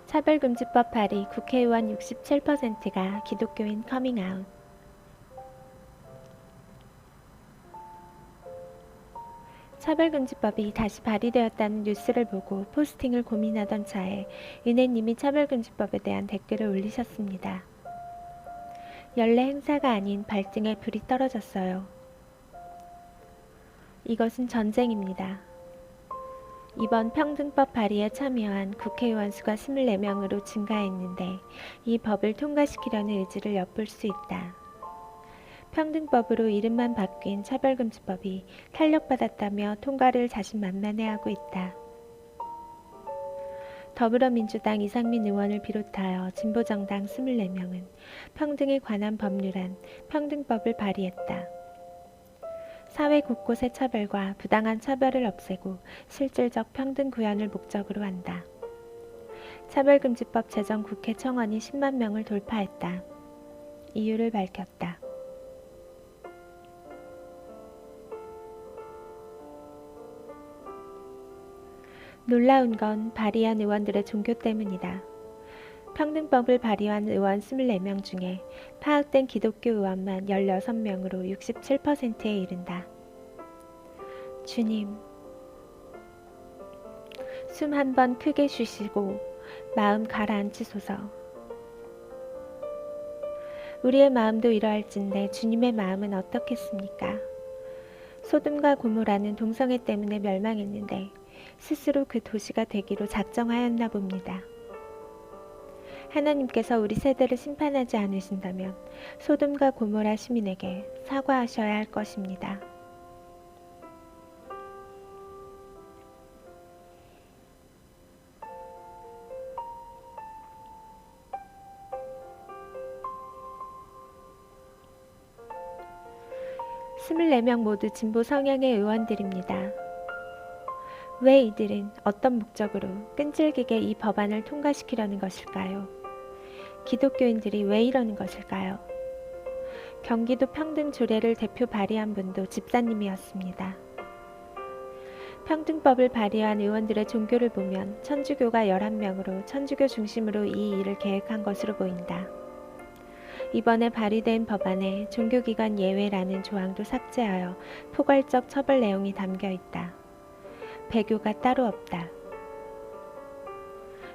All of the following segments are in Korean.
차별금지법 발의 국회의원 67%가 기독교인 커밍아웃. 차별금지법이 다시 발의되었다는 뉴스를 보고 포스팅을 고민하던 차에 은혜님이 차별금지법에 대한 댓글을 올리셨습니다. 연례 행사가 아닌 발등에 불이 떨어졌어요. 이것은 전쟁입니다. 이번 평등법 발의에 참여한 국회의원 수가 24명으로 증가했는데 이 법을 통과시키려는 의지를 엿볼 수 있다. 평등법으로 이름만 바뀐 차별금지법이 탄력받았다며 통과를 자신만만해하고 있다. 더불어민주당 이상민 의원을 비롯하여 진보정당 24명은 평등에 관한 법률안 평등법을 발의했다. 사회 곳곳의 차별과 부당한 차별을 없애고 실질적 평등 구현을 목적으로 한다. 차별금지법 제정 국회 청원이 10만 명을 돌파했다. 이유를 밝혔다. 놀라운 건 발의한 의원들의 종교 때문이다. 평등법을 발의한 의원 24명 중에 파악된 기독교 의원만 16명으로 67%에 이른다. 주님, 숨 한 번 크게 쉬시고 마음 가라앉히소서. 우리의 마음도 이러할진데 주님의 마음은 어떻겠습니까? 소돔과 고모라는 동성애 때문에 멸망했는데 스스로 그 도시가 되기로 작정하였나 봅니다. 하나님께서 우리 세대를 심판하지 않으신다면 소돔과 고모라 시민에게 사과하셔야 할 것입니다. (24명) 모두 진보 성향의 의원들입니다. 왜 이들은 어떤 목적으로 끈질기게 이 법안을 통과시키려는 것일까요? 기독교인들이 왜 이러는 것일까요? 경기도 평등조례를 대표 발의한 분도 집사님이었습니다. 평등법을 발의한 의원들의 종교를 보면 천주교가 11명으로 천주교 중심으로 이 일을 계획한 것으로 보인다. 이번에 발의된 법안에 종교기관 예외라는 조항도 삭제하여 포괄적 처벌 내용이 담겨 있다. 배교가 따로 없다.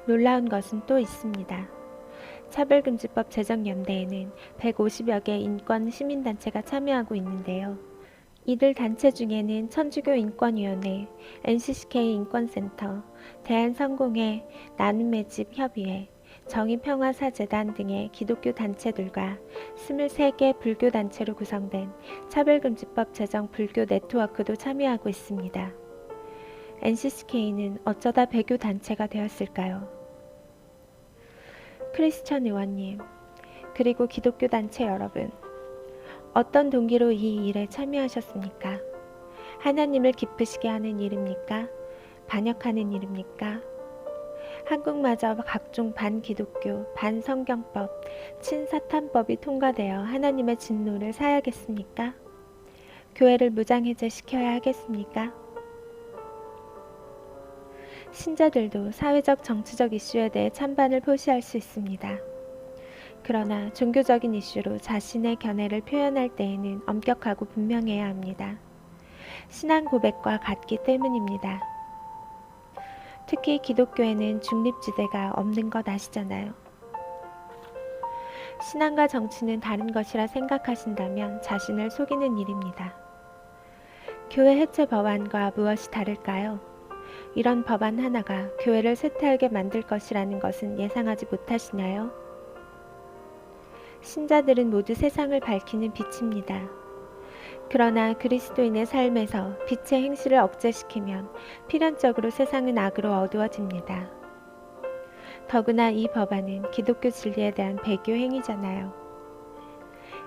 놀라운 것은 또 있습니다. 차별금지법 제정연대에는 150여 개 인권 시민단체가 참여하고 있는데요. 이들 단체 중에는 천주교인권위원회, NCCK 인권센터, 대한성공회, 나눔의 집 협의회, 정의평화사재단 등의 기독교 단체들과 23개 불교 단체로 구성된 차별금지법 제정 불교 네트워크도 참여하고 있습니다. NCCK는 어쩌다 배교 단체가 되었을까요? 크리스천 의원님, 그리고 기독교 단체 여러분, 어떤 동기로 이 일에 참여하셨습니까? 하나님을 기쁘시게 하는 일입니까? 반역하는 일입니까? 한국마저 각종 반기독교, 반성경법, 친사탄법이 통과되어 하나님의 진노를 사야겠습니까? 교회를 무장해제시켜야 하겠습니까? 신자들도 사회적 정치적 이슈에 대해 찬반을 표시할 수 있습니다. 그러나 종교적인 이슈로 자신의 견해를 표현할 때에는 엄격하고 분명해야 합니다. 신앙 고백과 같기 때문입니다. 특히 기독교에는 중립지대가 없는 것 아시잖아요. 신앙과 정치는 다른 것이라 생각하신다면 자신을 속이는 일입니다. 교회 해체 법안과 무엇이 다를까요? 이런 법안 하나가 교회를 쇠퇴하게 만들 것이라는 것은 예상하지 못하시나요? 신자들은 모두 세상을 밝히는 빛입니다. 그러나 그리스도인의 삶에서 빛의 행실을 억제시키면 필연적으로 세상은 악으로 어두워집니다. 더구나 이 법안은 기독교 진리에 대한 배교 행위잖아요.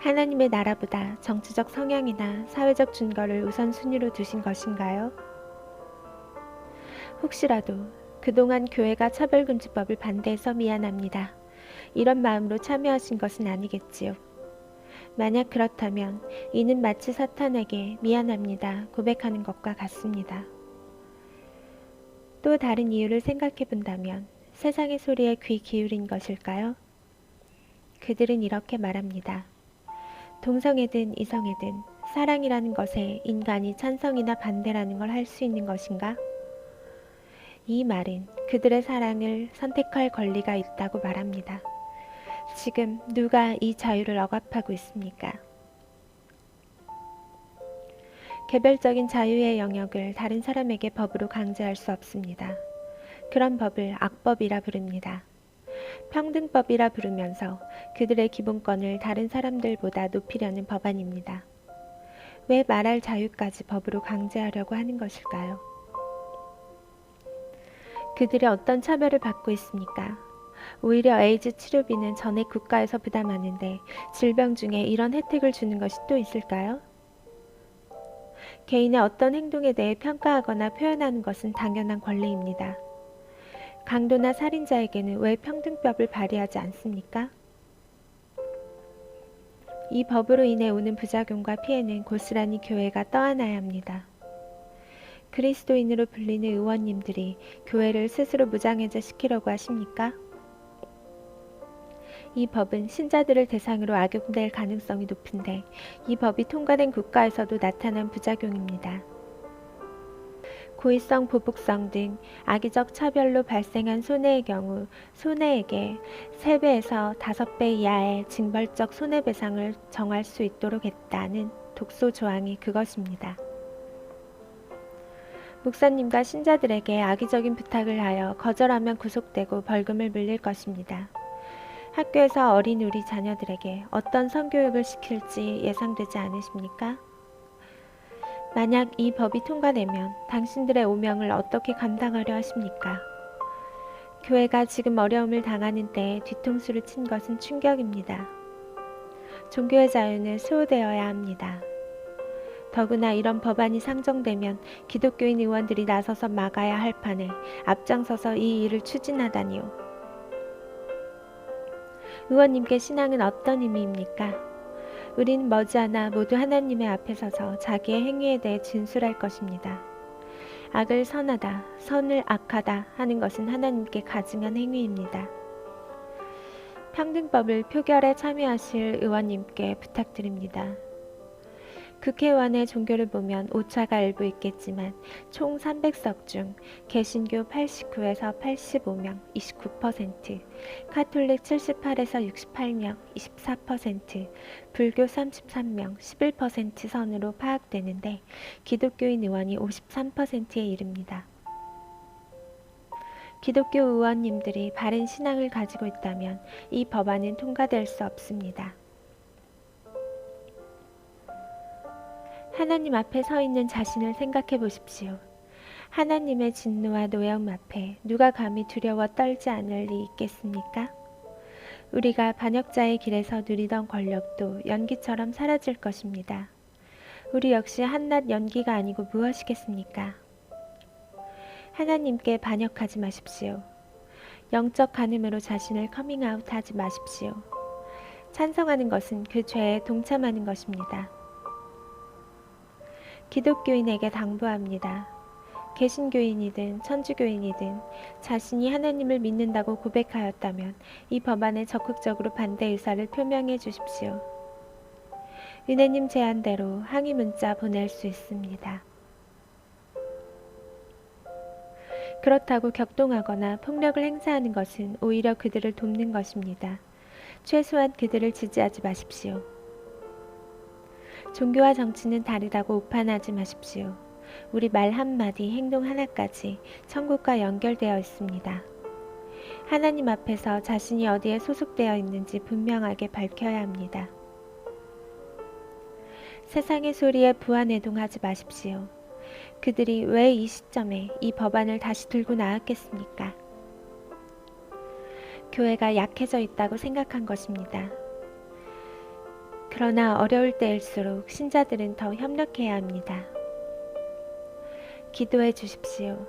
하나님의 나라보다 정치적 성향이나 사회적 준거를 우선순위로 두신 것인가요? 혹시라도 그동안 교회가 차별금지법을 반대해서 미안합니다. 이런 마음으로 참여하신 것은 아니겠지요. 만약 그렇다면 이는 마치 사탄에게 미안합니다 고백하는 것과 같습니다. 또 다른 이유를 생각해 본다면 세상의 소리에 귀 기울인 것일까요? 그들은 이렇게 말합니다. 동성애든 이성애든 사랑이라는 것에 인간이 찬성이나 반대라는 걸 할 수 있는 것인가? 이 말은 그들의 사랑을 선택할 권리가 있다고 말합니다. 지금 누가 이 자유를 억압하고 있습니까? 개별적인 자유의 영역을 다른 사람에게 법으로 강제할 수 없습니다. 그런 법을 악법이라 부릅니다. 평등법이라 부르면서 그들의 기본권을 다른 사람들보다 높이려는 법안입니다. 왜 말할 자유까지 법으로 강제하려고 하는 것일까요? 그들이 어떤 차별을 받고 있습니까? 오히려 에이즈 치료비는 전액 국가에서 부담하는데 질병 중에 이런 혜택을 주는 것이 또 있을까요? 개인의 어떤 행동에 대해 평가하거나 표현하는 것은 당연한 권리입니다. 강도나 살인자에게는 왜 평등법을 발휘하지 않습니까? 이 법으로 인해 오는 부작용과 피해는 고스란히 교회가 떠안아야 합니다. 그리스도인으로 불리는 의원님들이 교회를 스스로 무장해제 시키려고 하십니까? 이 법은 신자들을 대상으로 악용될 가능성이 높은데 이 법이 통과된 국가에서도 나타난 부작용입니다. 고의성, 보복성 등 악의적 차별로 발생한 손해의 경우 손해액의 3배에서 5배 이하의 징벌적 손해배상을 정할 수 있도록 했다는 독소 조항이 그것입니다. 목사님과 신자들에게 악의적인 부탁을 하여 거절하면 구속되고 벌금을 물릴 것입니다. 학교에서 어린 우리 자녀들에게 어떤 성교육을 시킬지 예상되지 않으십니까? 만약 이 법이 통과되면 당신들의 오명을 어떻게 감당하려 하십니까? 교회가 지금 어려움을 당하는 때에 뒤통수를 친 것은 충격입니다. 종교의 자유는 수호되어야 합니다. 더구나 이런 법안이 상정되면 기독교인 의원들이 나서서 막아야 할 판에 앞장서서 이 일을 추진하다니요. 의원님께 신앙은 어떤 의미입니까? 우리는 머지않아 모두 하나님의 앞에 서서 자기의 행위에 대해 진술할 것입니다. 악을 선하다, 선을 악하다 하는 것은 하나님께 가증한 행위입니다. 평등법을 표결에 참여하실 의원님께 부탁드립니다. 국회의원의 종교를 보면 오차가 일부 있겠지만 총 300석 중 개신교 89에서 85명 29%, 카톨릭 78에서 68명 24%, 불교 33명 11% 선으로 파악되는데 기독교인 의원이 53%에 이릅니다. 기독교 의원님들이 바른 신앙을 가지고 있다면 이 법안은 통과될 수 없습니다. 하나님 앞에 서 있는 자신을 생각해 보십시오. 하나님의 진노와 노여움 앞에 누가 감히 두려워 떨지 않을 리 있겠습니까? 우리가 반역자의 길에서 누리던 권력도 연기처럼 사라질 것입니다. 우리 역시 한낱 연기가 아니고 무엇이겠습니까? 하나님께 반역하지 마십시오. 영적 간음으로 자신을 커밍아웃 하지 마십시오. 찬성하는 것은 그 죄에 동참하는 것입니다. 기독교인에게 당부합니다. 개신교인이든 천주교인이든 자신이 하나님을 믿는다고 고백하였다면 이 법안에 적극적으로 반대 의사를 표명해 주십시오. 은혜님 제안대로 항의 문자 보낼 수 있습니다. 그렇다고 격동하거나 폭력을 행사하는 것은 오히려 그들을 돕는 것입니다. 최소한 그들을 지지하지 마십시오. 종교와 정치는 다르다고 오판하지 마십시오. 우리 말 한마디, 행동 하나까지 천국과 연결되어 있습니다. 하나님 앞에서 자신이 어디에 소속되어 있는지 분명하게 밝혀야 합니다. 세상의 소리에 부안해동하지 마십시오. 그들이 왜 이 시점에 이 법안을 다시 들고 나왔겠습니까? 교회가 약해져 있다고 생각한 것입니다. 그러나 어려울 때일수록 신자들은 더 협력해야 합니다. 기도해 주십시오.